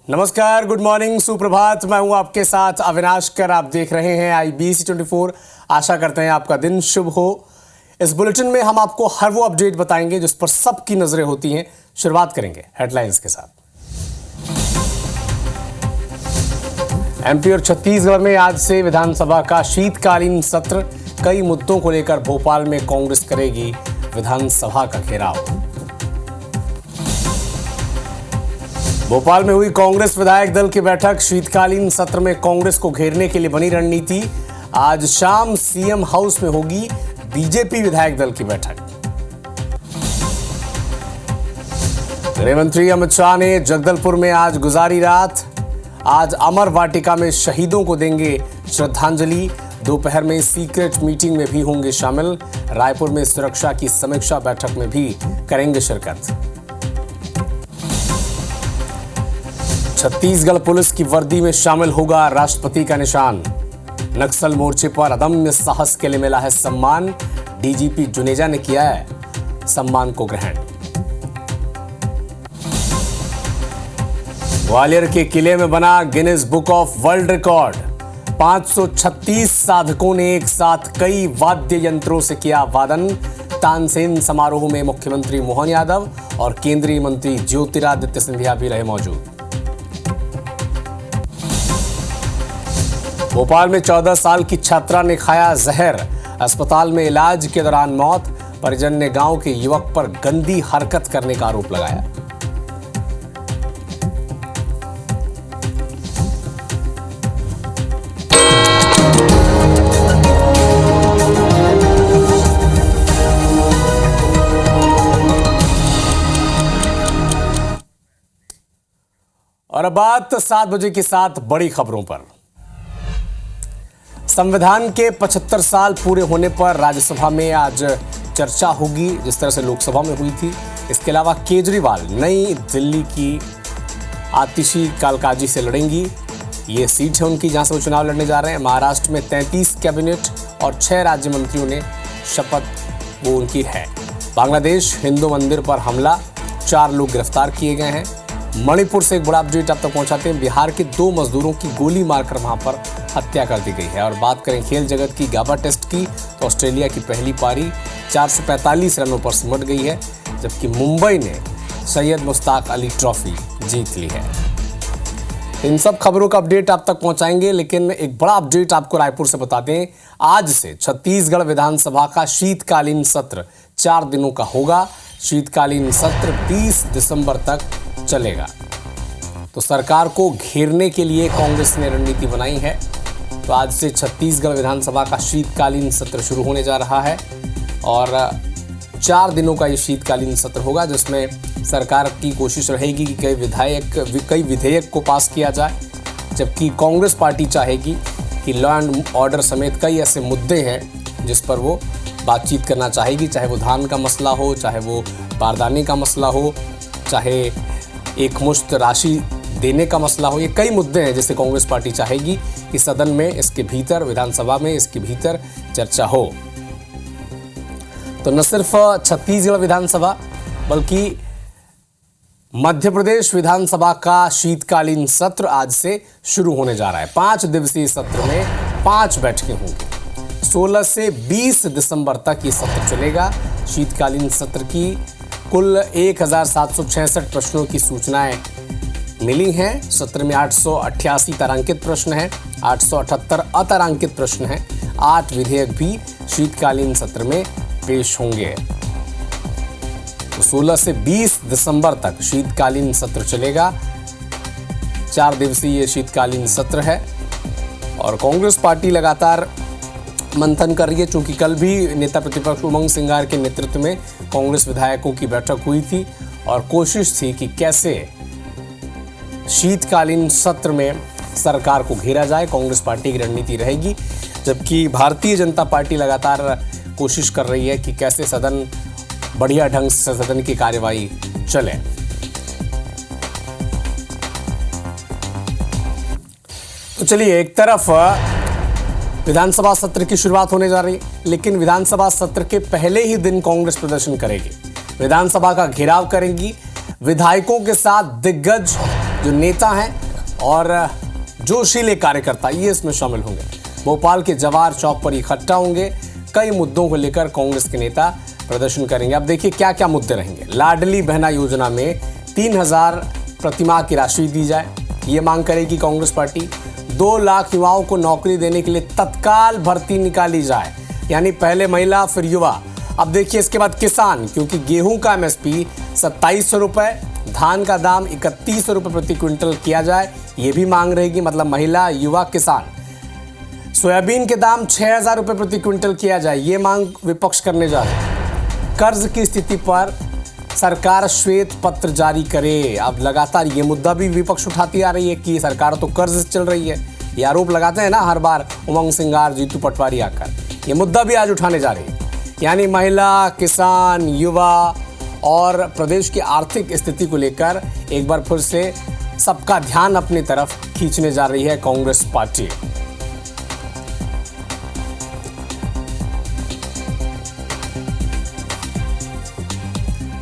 नमस्कार, good morning, सुप्रभात। मैं हूं आपके साथ अविनाश कर। आप देख रहे हैं IBC 24। आशा करते हैं आपका दिन शुभ हो। इस बुलेटिन में हम आपको हर वो अपडेट बताएंगे जिस पर सबकी नजरें होती हैं। शुरुआत करेंगे हेडलाइंस के साथ। MP और छत्तीसगढ़ में आज से विधानसभा का शीतकालीन सत्र। कई मुद्दों को लेकर भोपाल में कांग्रेस करेगी विधानसभा का घेराव। भोपाल में हुई कांग्रेस विधायक दल की बैठक। शीतकालीन सत्र में कांग्रेस को घेरने के लिए बनी रणनीति। आज शाम CM हाउस में होगी BJP विधायक दल की बैठक। गृह मंत्री अमित शाह ने जगदलपुर में आज गुजारी रात। आज अमर वाटिका में शहीदों को देंगे श्रद्धांजलि। दोपहर में सीक्रेट मीटिंग में भी होंगे शामिल। रायपुर में सुरक्षा की समीक्षा बैठक में भी करेंगे शिरकत। छत्तीसगढ़ पुलिस की वर्दी में शामिल होगा राष्ट्रपति का निशान। नक्सल मोर्चे पर अदम्य साहस के लिए मिला है सम्मान। DGP जुनेजा ने किया है सम्मान को ग्रहण। ग्वालियर के किले में बना Guinness book of world record. 536 साधकों ने एक साथ कई वाद्य यंत्रों से किया वादन। तानसेन समारोह में मुख्यमंत्री मोहन यादव और केंद्रीय मंत्री ज्योतिरादित्य सिंधिया भी रहे मौजूद। भोपाल में 14 साल की छात्रा ने खाया जहर। अस्पताल में इलाज के दौरान मौत। परिजन ने गांव के युवक पर गंदी हरकत करने का आरोप लगाया। और अब बात 7 बजे के साथ बड़ी खबरों पर। संविधान के 75 साल पूरे होने पर राज्यसभा में आज चर्चा होगी, जिस तरह से लोकसभा में हुई थी। इसके अलावा केजरीवाल नई दिल्ली की आतिशी कालकाजी से लड़ेंगी। ये सीट है उनकी जहां से वो चुनाव लड़ने जा रहे हैं। महाराष्ट्र में 33 कैबिनेट और 6 राज्य मंत्रियों ने शपथ वो उनकी है। बांग्लादेश हिंदू मंदिर पर हमला, 4 लोग गिरफ्तार किए गए हैं। मणिपुर से एक बड़ा अपडेट आप तक पहुंचाते हैं। बिहार के 2 मजदूरों की गोली मारकर वहां पर हत्या कर दी गई है। और बात करें खेल जगत की, गाबा टेस्ट की, तो ऑस्ट्रेलिया की पहली पारी 445 रनों पर सिमट गई है, जबकि मुंबई ने सैयद मुश्ताक अली ट्रॉफी जीत ली है। इन सब खबरों का अपडेट आप तक पहुंचाएंगे, लेकिन एक बड़ा अपडेट आपको रायपुर से बताते हैं। आज से छत्तीसगढ़ विधानसभा का शीतकालीन सत्र 4 दिनों का होगा। शीतकालीन सत्र 20 दिसंबर तक चलेगा। तो सरकार को घेरने के लिए कांग्रेस ने रणनीति बनाई है। तो आज से छत्तीसगढ़ विधानसभा का शीतकालीन सत्र शुरू होने जा रहा है और 4 दिनों का ये शीतकालीन सत्र होगा, जिसमें सरकार की कोशिश रहेगी कि कई विधेयक को पास किया जाए, जबकि कांग्रेस पार्टी चाहेगी कि लॉ एंड ऑर्डर समेत कई ऐसे मुद्दे हैं जिस पर वो बातचीत करना चाहेगी, चाहे वो धान का मसला हो, चाहे वो बारदाने का मसला हो, चाहे एक मुश्त राशि देने का मसला हो। ये कई मुद्दे हैं जिसे कांग्रेस पार्टी चाहेगी कि सदन में, इसके भीतर, विधानसभा में इसके भीतर चर्चा हो। तो न सिर्फ छत्तीसगढ़ विधानसभा बल्कि मध्य प्रदेश विधानसभा का शीतकालीन सत्र आज से शुरू होने जा रहा है। 5 दिवसीय सत्र में 5 बैठकें होंगी। 16 से 20 दिसंबर तक ये सत्र चलेगा। शीतकालीन सत्र की कुल 1766 प्रश्नों की सूचनाएं मिली हैं। सत्र में 888 तारांकित प्रश्न हैं, 878 अतारांकित प्रश्न हैं। 8 विधेयक भी शीतकालीन सत्र में पेश होंगे। तो 16 से 20 दिसंबर तक शीतकालीन सत्र चलेगा। 4 दिवसीय शीतकालीन सत्र है और कांग्रेस पार्टी लगातार मंथन कर रही है, चूंकि कल भी नेता प्रतिपक्ष उमंग सिंघार के नेतृत्व में कांग्रेस विधायकों की बैठक हुई थी और कोशिश थी कि कैसे शीतकालीन सत्र में सरकार को घेरा जाए। कांग्रेस पार्टी की रणनीति रहेगी, जबकि भारतीय जनता पार्टी लगातार कोशिश कर रही है कि कैसे सदन बढ़िया ढंग से सदन की कार्यवाही चले। तो चलिए, एक तरफ विधानसभा सत्र की शुरुआत होने जा रही है, लेकिन विधानसभा सत्र के पहले ही दिन कांग्रेस प्रदर्शन करेगी, विधानसभा का घेराव करेंगी। विधायकों के साथ दिग्गज जो नेता हैं और जोशीले कार्यकर्ता ये इसमें शामिल होंगे। भोपाल के जवाहर चौक पर इकट्ठा होंगे। कई मुद्दों को लेकर कांग्रेस के नेता प्रदर्शन करेंगे। अब देखिए क्या क्या मुद्दे रहेंगे। लाडली बहना योजना में 3,000 प्रतिमाह की राशि दी जाए, ये मांग करेगी कांग्रेस पार्टी। 2 लाख युवाओं को नौकरी देने के लिए तत्काल भर्ती निकाली जाए, यानी पहले महिला फिर युवा। अब देखिए इसके बाद किसान, क्योंकि गेहूं का MSP 2700 रुपये, धान का दाम 3100 रुपये प्रति क्विंटल किया जाए, ये भी मांग रहेगी, मतलब महिला युवा किसान। सोयाबीन के दाम 6,000 रुपये प्रति क्विंटल किया जाए, ये मांग विपक्ष करने जा रहे हैं। कर्ज की स्थिति पर सरकार श्वेत पत्र जारी करे। अब लगातार ये मुद्दा भी विपक्ष उठाती आ रही है कि सरकार तो कर्ज चल रही है। ये आरोप लगाते हैं ना हर बार उमंग सिंगार, जीतू पटवारी आकर। ये मुद्दा भी आज उठाने जा रही है, यानी महिला, किसान, युवा और प्रदेश की आर्थिक स्थिति को लेकर एक बार फिर से सबका ध्यान अपनी तरफ खींचने जा रही है कांग्रेस पार्टी।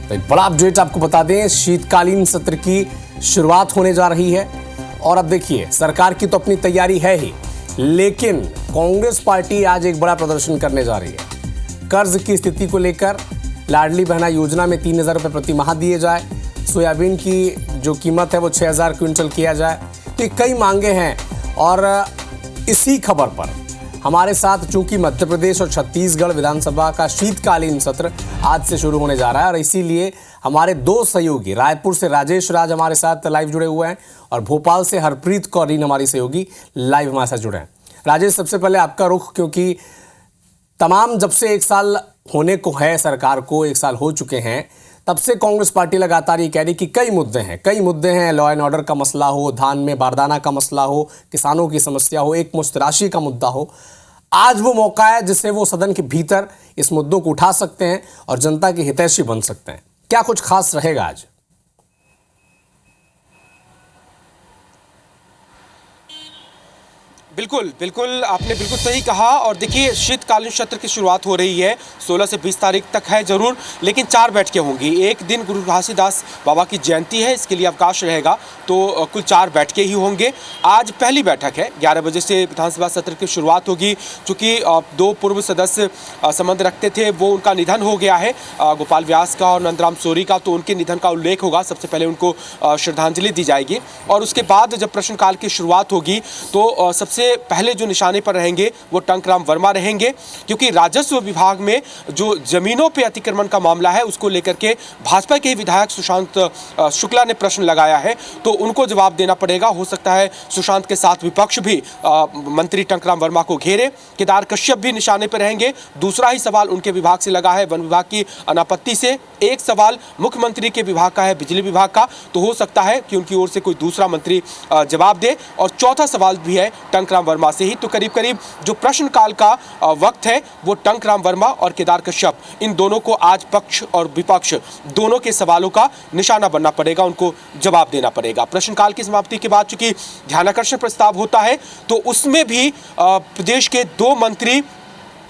तो एक बड़ा अपडेट आपको बता दें, शीतकालीन सत्र की शुरुआत होने जा रही है। और अब देखिए सरकार की तो अपनी तैयारी है ही, लेकिन कांग्रेस पार्टी आज एक बड़ा प्रदर्शन करने जा रही है। कर्ज की स्थिति को लेकर लाडली बहना योजना में 3,000 रुपये प्रति माह दिए जाए, सोयाबीन की जो कीमत है वो 6,000 क्विंटल किया जाए। तो ये कई मांगे हैं। और इसी खबर पर हमारे साथ, चूंकि मध्य प्रदेश और छत्तीसगढ़ विधानसभा का शीतकालीन सत्र आज से शुरू होने जा रहा है और इसीलिए हमारे 2 सहयोगी, रायपुर से राजेश राज हमारे साथ लाइव जुड़े हुए हैं और भोपाल से हरप्रीत कौर हमारी सहयोगी लाइव हमारे साथ जुड़े हैं। राजेश, सबसे पहले आपका रुख, क्योंकि तमाम जब से 1 साल होने को है सरकार को, 1 साल हो चुके हैं, तब से कांग्रेस पार्टी लगातार ये कह रही कि कई मुद्दे हैं। लॉ एंड ऑर्डर का मसला हो, धान में बारदाना का मसला हो, किसानों की समस्या हो, एक मुश्त राशि का मुद्दा हो। आज वो मौका है जिससे वो सदन के भीतर इस मुद्दों को उठा सकते हैं और जनता के हितैषी बन सकते हैं। क्या कुछ खास रहेगा आज? बिल्कुल बिल्कुल, आपने बिल्कुल सही कहा। और देखिए शीतकालीन सत्र की शुरुआत हो रही है, 16 से 20 तारीख तक है जरूर, लेकिन 4 बैठकें होंगी। एक दिन गुरु घासीदास बाबा की जयंती है, इसके लिए अवकाश रहेगा, तो कुल 4 बैठकें ही होंगे। आज पहली बैठक है, 11 बजे से विधानसभा सत्र की शुरुआत होगी। चूँकि 2 पूर्व सदस्य संबंध रखते थे, वो उनका निधन हो गया है, गोपाल व्यास का और नंदराम सोरी का, तो उनके निधन का उल्लेख होगा। सबसे पहले उनको श्रद्धांजलि दी जाएगी और उसके बाद जब प्रश्नकाल की शुरुआत होगी तो सबसे पहले जो निशाने पर रहेंगे वो टंकराम वर्मा रहेंगे, क्योंकि राजस्व विभाग में जो जमीनों पे अतिक्रमण का मामला है उसको लेकर के भाजपा के विधायक सुशांत शुक्ला ने प्रश्न लगाया है, तो उनको जवाब देना पड़ेगा। हो सकता है सुशांत के साथ विपक्ष भी मंत्री टंकराम वर्मा को घेरे। केदार कश्यप भी निशाने पर रहेंगे। दूसरा ही सवाल उनके विभाग से लगा है, वन विभाग की अनापत्ति से। एक सवाल मुख्यमंत्री के विभाग का है, बिजली विभाग का, तो हो सकता है कि उनकी ओर से कोई दूसरा मंत्री जवाब दे। और चौथा सवाल भी है टंकराम वर्मा से ही। तो करीब करीब जो प्रश्नकाल का वक्त है वो टंकराम वर्मा और केदार कश्यप, इन दोनों को आज पक्ष और विपक्ष दोनों के सवालों का निशाना बनना पड़ेगा, उनको जवाब देना पड़ेगा। प्रश्नकाल की समाप्ति के बाद चूंकि ध्यानाकर्षण प्रस्ताव होता है तो उसमें भी प्रदेश के 2 मंत्री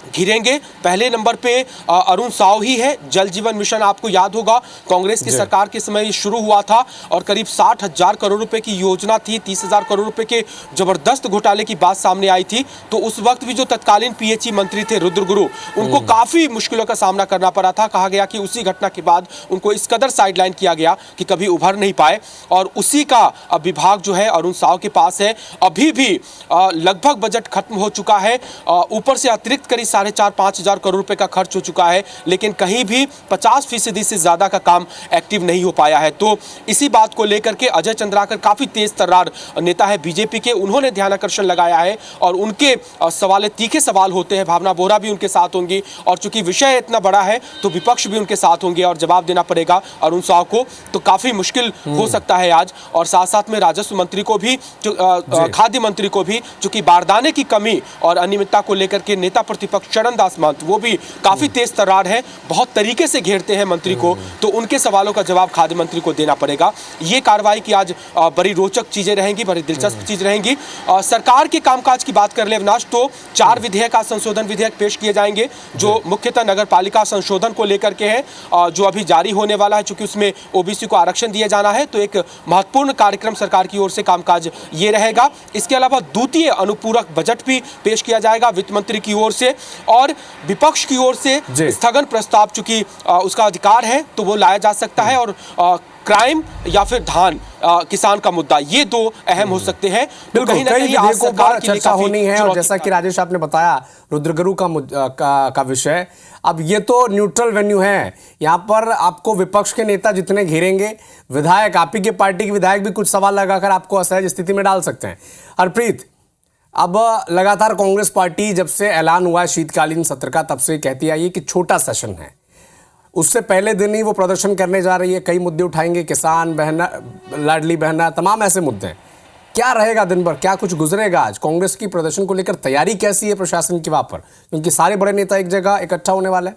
घिरेंगे। पहले नंबर पे अरुण साव ही है। जल जीवन मिशन आपको याद होगा, कांग्रेस की सरकार के समय शुरू हुआ था और करीब 60,000 करोड़ रुपए की योजना थी। 30,000 करोड़ रुपए के जबरदस्त घोटाले की बात सामने आई थी। तो उस वक्त भी जो तत्कालीन PHE मंत्री थे रुद्र गुरु, उनको काफी मुश्किलों का सामना करना पड़ा था। कहा गया कि उसी घटना के बाद उनको इस कदर साइडलाइन किया गया कि कभी उभर नहीं पाए। और उसी का विभाग जो है अरुण साव के पास है। अभी भी लगभग बजट खत्म हो चुका है, ऊपर से अतिरिक्त करीब 4,500 हजार करोड़ रुपए का खर्च हो चुका है, लेकिन कहीं भी 50% से ज्यादा का काम एक्टिव नहीं हो पाया है। तो इसी बात को लेकर के अजय चंद्राकर काफी तेज तर्रार नेता है बीजेपी के, उन्होंने ध्यानाकर्षण लगाया है और उनके सवाल तीखे सवाल होते हैं। भावना बोरा भी उनके साथ होंगी और चूंकि विषय इतना बड़ा है तो विपक्ष भी उनके साथ होंगे और जवाब देना पड़ेगा अरुण साव को। तो काफी मुश्किल हो सकता है आज। और साथ साथ में राजस्व मंत्री को भी, खाद्य मंत्री को भी, चूंकि बारदाने की कमी और अनियमितता को लेकर के नेता प्रतिपक्ष शरणदास महंत, वो भी काफी तेज तर्रार है, बहुत तरीके से घेरते हैं मंत्री को, तो उनके सवालों का जवाब खाद्य मंत्री को देना पड़ेगा। ये कार्रवाई की आज बड़ी रोचक चीजें रहेंगी, बड़ी दिलचस्प चीज रहेंगी। सरकार के कामकाज की बात कर ले अविनाश, तो 4 विधेयक का संशोधन विधेयक पेश किए जाएंगे जो मुख्यतः नगर पालिका संशोधन को लेकर के है, जो अभी जारी होने वाला है। चूंकि उसमें ओबीसी को आरक्षण दिया जाना है, तो एक महत्वपूर्ण कार्यक्रम सरकार की ओर से कामकाज ये रहेगा। इसके अलावा द्वितीय अनुपूरक बजट भी पेश किया जाएगा वित्त मंत्री की ओर से, और विपक्ष की ओर से स्थगन प्रस्ताव, चूंकि उसका अधिकार है तो वो लाया जा सकता है, और क्राइम या फिर धान किसान का मुद्दा, ये 2 अहम हो सकते हैं। तो कहीं ना कहीं आज सरकार की चर्चा होनी है। और जैसा कि राजेश आपने बताया रुद्रगुरु का विषय, अब ये तो न्यूट्रल वेन्यू है, यहाँ पर आपको विपक्ष के नेता जितने घेरेंगे, विधायक, आप ही के पार्टी के विधायक भी कुछ सवाल लगाकर आपको असहज स्थिति में डाल सकते हैं। हरप्रीत, अब लगातार कांग्रेस पार्टी जब से ऐलान हुआ है शीतकालीन सत्र का, तब से कहती आई है कि छोटा सेशन है। उससे पहले दिन ही वो प्रदर्शन करने जा रही है, कई मुद्दे उठाएंगे, किसान, बहना, लाडली बहना, तमाम ऐसे मुद्दे हैं। क्या रहेगा दिन भर, क्या कुछ गुजरेगा आज? कांग्रेस की प्रदर्शन को लेकर तैयारी कैसी है प्रशासन की वहां पर, क्योंकि सारे बड़े नेता एक जगह इकट्ठा होने वाले हैं?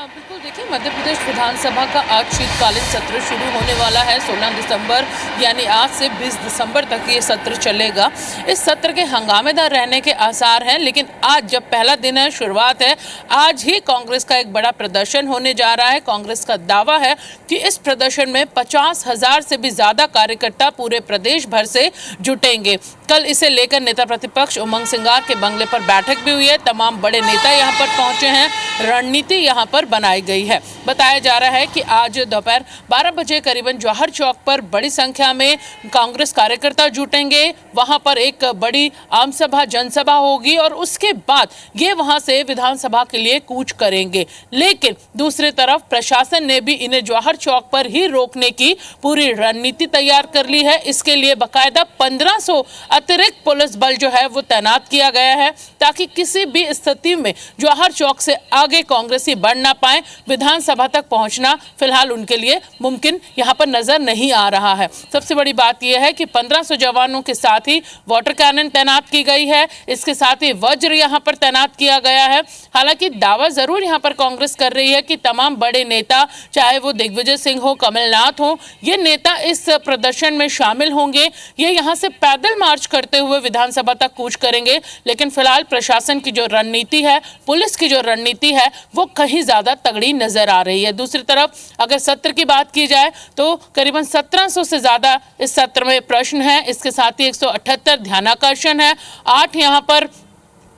बिल्कुल, देखिए मध्य प्रदेश विधानसभा का आज शीतकालीन सत्र शुरू होने वाला है 16 दिसंबर, यानी आज से 20 दिसंबर तक ये सत्र चलेगा। इस सत्र के हंगामेदार रहने के आसार हैं, लेकिन आज जब पहला दिन है, शुरुआत है, आज ही कांग्रेस का एक बड़ा प्रदर्शन होने जा रहा है। कांग्रेस का दावा है कि इस प्रदर्शन में 50,000 से भी ज्यादा कार्यकर्ता पूरे प्रदेश भर से जुटेंगे। कल इसे लेकर नेता प्रतिपक्ष उमंग सिंगार के बंगले पर बैठक भी हुई है, तमाम बड़े नेता यहाँ पर पहुंचे हैं, रणनीति यहाँ पर बनाई गई है। बताया जा रहा है कि आज दोपहर 12 बजे करीबन जौहर चौक पर बड़ी संख्या में कांग्रेस कार्यकर्ता जुटेंगे। वहां पर एक बड़ी आम सभा, जनसभा होगी, और उसके बाद ये वहां से विधानसभा के लिए कूच करेंगे। लेकिन दूसरी तरफ प्रशासन ने भी इन्हें जौहर चौक पर ही रोकने की पूरी रणनीति तैयार कर ली है। इसके लिए बाकायदा 1500 अतिरिक्त पुलिस बल जो है वो तैनात किया गया है, ताकि किसी भी स्थिति में जौहर चौक से आगे कांग्रेसी बढ़ ना पाए। विधानसभा तक पहुंचना फिलहाल उनके लिए मुमकिन यहां पर नजर नहीं आ रहा है। सबसे बड़ी बात यह है कि 1500 जवानों के साथ ही वाटर कैनन तैनात की गई है, इसके साथ ही वज्र यहां पर तैनात किया गया है। हालांकि दावा जरूर यहां पर कांग्रेस कर रही है कि तमाम बड़े नेता, चाहे वो दिग्विजय सिंह हो, कमलनाथ हो, ये नेता इस प्रदर्शन में शामिल होंगे। ये यहां से पैदल मार्च करते हुए विधानसभा तक कूच करेंगे। लेकिन फिलहाल प्रशासन की जो रणनीति है, पुलिस की जो रणनीति है, वो कहीं ज्यादा तगड़ी नजर आ रही है। दूसरी तरफ अगर सत्र की बात की जाए तो करीबन 1700 से ज्यादा इस सत्र में प्रश्न है। इसके साथ ही 178 ध्यानाकर्षण है, 8 यहाँ पर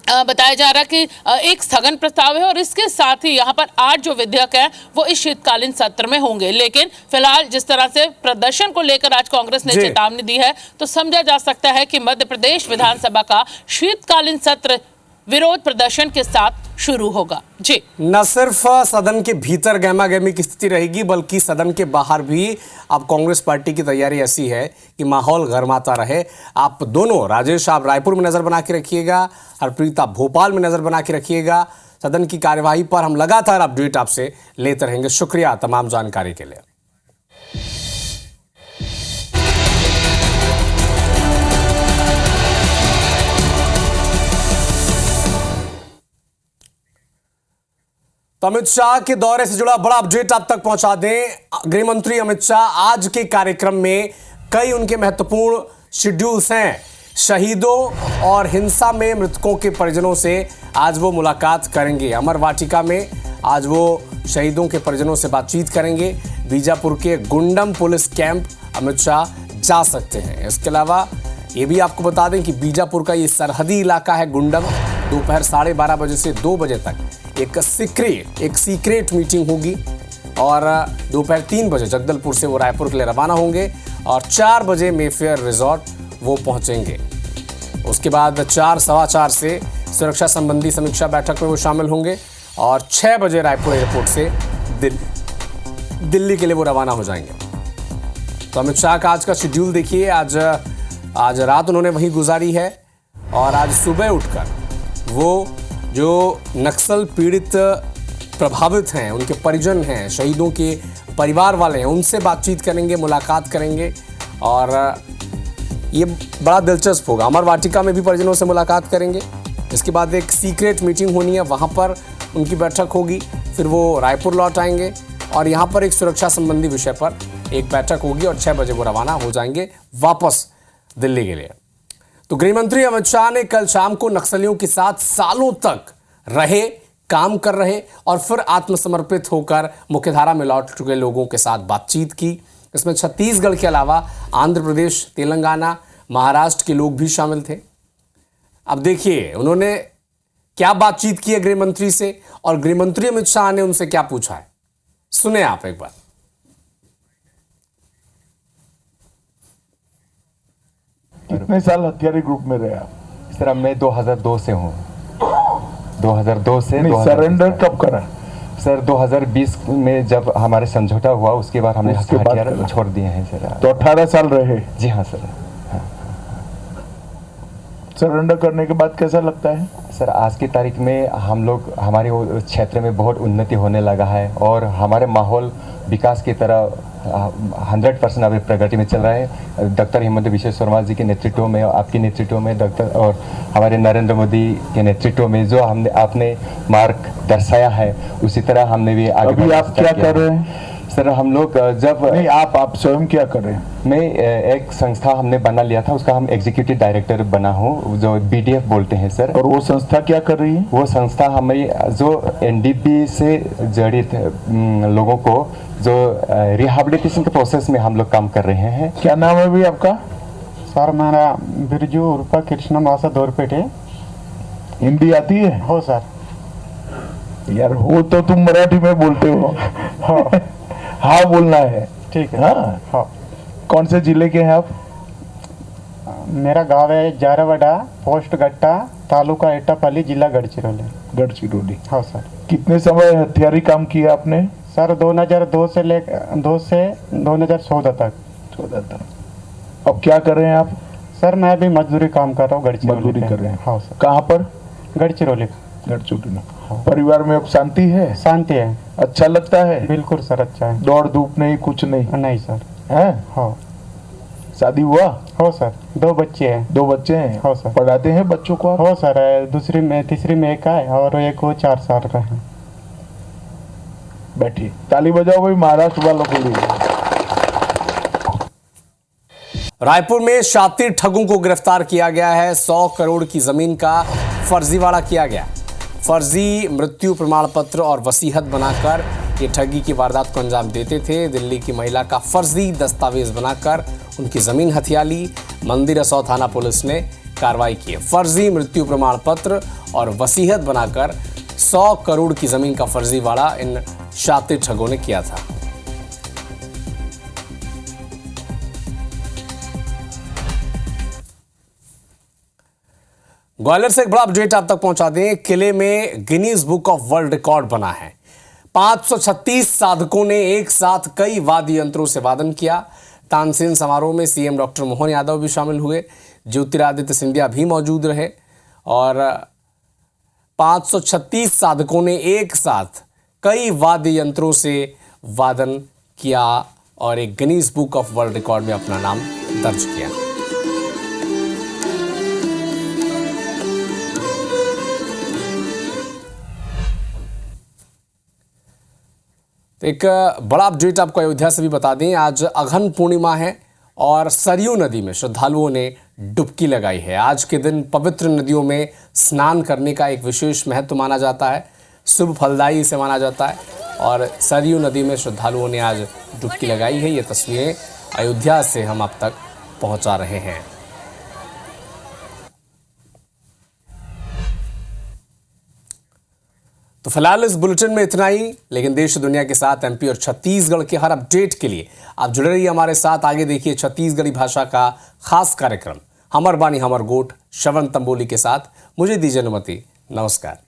बताया जा रहा है कि एक स्थगन प्रस्ताव है, और इसके साथ ही यहाँ पर 8 जो विधेयक हैं वो इस शीतकालीन सत्र में होंगे। लेकिन फिलहाल जिस तरह से प्रदर्शन को लेकर आज कांग्रेस ने चेतावनी दी है, तो समझा जा सकता है कि मध्य प्रदेश विधानसभा का शीतकालीन सत्र विरोध प्रदर्शन के साथ शुरू होगा। जी, न सिर्फ सदन के भीतर गहमा गहमी की स्थिति रहेगी, बल्कि सदन के बाहर भी अब कांग्रेस पार्टी की तैयारी ऐसी है कि माहौल गर्माता रहे। आप दोनों, राजेश आप रायपुर में नजर बना के रखिएगा, हरप्रीत आप भोपाल में नजर बना के रखिएगा। सदन की कार्यवाही पर हम लगातार अपडेट आपसे लेते रहेंगे। शुक्रिया तमाम जानकारी के लिए। तो अमित शाह के दौरे से जुड़ा बड़ा अपडेट आप तक पहुंचा दें। गृह मंत्री अमित शाह आज के कार्यक्रम में कई उनके महत्वपूर्ण शेड्यूल्स हैं। शहीदों और हिंसा में मृतकों के परिजनों से आज वो मुलाकात करेंगे। अमर वाटिका में आज वो शहीदों के परिजनों से बातचीत करेंगे। बीजापुर के Gundam police camp Amit Shah जा सकते हैं। इसके अलावा ये भी आपको बता दें कि बीजापुर का ये सरहदी इलाका है गुंडम। दोपहर 12:30 बजे से 2 बजे तक एक सीक्रेट मीटिंग होगी, और दोपहर 3 बजे जगदलपुर से वो रायपुर के लिए रवाना होंगे, और 4 बजे मेफेयर रिजॉर्ट वो पहुंचेंगे। उसके बाद 4, सवा 4 से सुरक्षा संबंधी समीक्षा बैठक में वो शामिल होंगे, और 6 बजे रायपुर एयरपोर्ट से दिल्ली के लिए वो रवाना हो जाएंगे। तो अमित शाह का आज का शेड्यूल देखिए। आज रात उन्होंने वहीं गुजारी है, और आज सुबह उठकर वो जो नक्सल पीड़ित प्रभावित हैं, उनके परिजन हैं, शहीदों के परिवार वाले हैं, उनसे बातचीत करेंगे, मुलाकात करेंगे, और ये बड़ा दिलचस्प होगा। अमर वाटिका में भी परिजनों से मुलाकात करेंगे, इसके बाद एक सीक्रेट मीटिंग होनी है, वहाँ पर उनकी बैठक होगी, फिर वो रायपुर लौट आएंगे और यहाँ पर एक सुरक्षा संबंधी विषय पर एक बैठक होगी और 6 बजे वो रवाना हो जाएंगे वापस दिल्ली के लिए। तो गृहमंत्री अमित शाह ने कल शाम को नक्सलियों के साथ सालों तक रहे, काम कर रहे और फिर आत्मसमर्पित होकर मुख्यधारा में लौट चुके लोगों के साथ बातचीत की। इसमें छत्तीसगढ़ के अलावा आंध्र प्रदेश, तेलंगाना, महाराष्ट्र के लोग भी शामिल थे। अब देखिए उन्होंने क्या बातचीत की है गृहमंत्री से और गृहमंत्री अमित शाह ने उनसे क्या पूछा है, सुने आप एक बार। कितने साल हथियारी ग्रुप में रहे आप? सर अब मैं 2002 से हूँ। 2002 से सरेंडर कब करा? सर 2020 में जब हमारे समझौता हुआ उसके बाद हमने उसके बाद हथियार करा। छोड़ दिए हैं सर। तो 18 साल रहे। जी हाँ सर। सरेंडर करने के बाद कैसा लगता है? सर आज की तारीख में हम लोग हमारे क्षेत्र में बहुत उन्नति होने लगा है और हमारे माहौल विकास की तरह 100% अभी प्रगति में चल रहा है। डॉक्टर हिमंत विश्व शर्मा जी के नेतृत्व में, आपके नेतृत्व में, डॉक्टर और हमारे नरेंद्र मोदी के नेतृत्व में जो हमने आपने मार्ग दर्शाया है उसी तरह हमने भी आगे। अभी आप क्या कर रहे हैं? सर हम लोग जब नहीं, आप स्वयं क्या कर रहे हैं? मैं एक संस्था हमने बना लिया था, उसका हम एग्जीक्यूटिव डायरेक्टर बना हूँ, जो BDF बोलते हैं सर। और वो संस्था क्या कर रही है? वो संस्था हमें जो NDP से जड़ित लोगों को जो रिहेबिलिटेशन के प्रोसेस में हम लोग काम कर रहे हैं। क्या नाम है भी आपका? सर मेरा बिरजू उर्फ कृष्ण मासा दौरपेटे। हिंदी आती है? हो सर। यार हो तो तुम मराठी में बोलते हो। हाँ हाँ बोलना है। ठीक है। हाँ हाँ। कौन से जिले के हैं आप? मेरा गांव है जारावाड़ा, पोस्ट गट्टा, तालुका एटापल्ली, जिला गढ़चिरौली। गढ़चिरौली। हाँ सर। कितने समय हथियारी काम किया आपने? सर 2002 से 2014 तक। 14 तक। अब क्या कर रहे हैं आप? सर मैं भी मजदूरी काम कर रहा हूँ गढ़चिरौली। मजदूरी कर रहे हैं? हाँ सर। कहाँ पर? गढ़चिरौली। गढ़चिरौली में। परिवार में अब शांति है? शांति है। अच्छा लगता है? बिल्कुल सर, अच्छा है। दौड़ धूप नहीं, कुछ नहीं? नहीं सर। है? हाँ। शादी हुआ? हो सर, 2 बच्चे हैं। 2 बच्चे हैं? हो सर। पढ़ाते हैं बच्चों को आप? हो सर, तीसरी में एक है और एक वो 4 साल का है। बैठिए, ताली बजाओ भाई महाराष्ट्र वालों के लिए। रायपुर में शातिर ठगों को गिरफ्तार किया गया है। 100 करोड़ की जमीन का फर्जीवाड़ा किया गया। फर्जी मृत्यु प्रमाण पत्र और वसीयत बनाकर ये ठगी की वारदात को अंजाम देते थे। दिल्ली की महिला का फर्जी दस्तावेज बनाकर उनकी जमीन हथिया ली। मंदिर असौ थाना पुलिस ने कार्रवाई की। फर्जी मृत्यु प्रमाण पत्र और वसीयत बनाकर 100 करोड़ की जमीन का फर्जीवाड़ा इन शातिर ठगों ने किया था। ग्वालियर से एक बड़ा अपडेट आप तक पहुंचा दें। किले में Guinness book of world record बना है। 536 साधकों ने एक साथ कई वाद्य यंत्रों से वादन किया। तानसेन समारोह में सीएम डॉक्टर मोहन यादव भी शामिल हुए, ज्योतिरादित्य सिंधिया भी मौजूद रहे और 536 साधकों ने एक साथ कई वाद्य यंत्रों से वादन किया और एक Guinness book of world record में अपना नाम दर्ज किया। तो एक बड़ा अपडेट आपको अयोध्या से भी बता दें। आज अघन पूर्णिमा है और सरयू नदी में श्रद्धालुओं ने डुबकी लगाई है। आज के दिन पवित्र नदियों में स्नान करने का एक विशेष महत्व माना जाता है, शुभ फलदायी इसे माना जाता है और सरयू नदी में श्रद्धालुओं ने आज डुबकी लगाई है। ये तस्वीरें अयोध्या से हम आप तक पहुंचा रहे हैं। तो फिलहाल इस बुलेटिन में इतना ही, लेकिन देश दुनिया के साथ MP और छत्तीसगढ़ के हर अपडेट के लिए आप जुड़े रहिए हमारे साथ। आगे देखिए छत्तीसगढ़ी भाषा का खास कार्यक्रम हमर बानी हमर गोठ श्रवण तंबोली के साथ। मुझे दीजिए अनुमति, नमस्कार।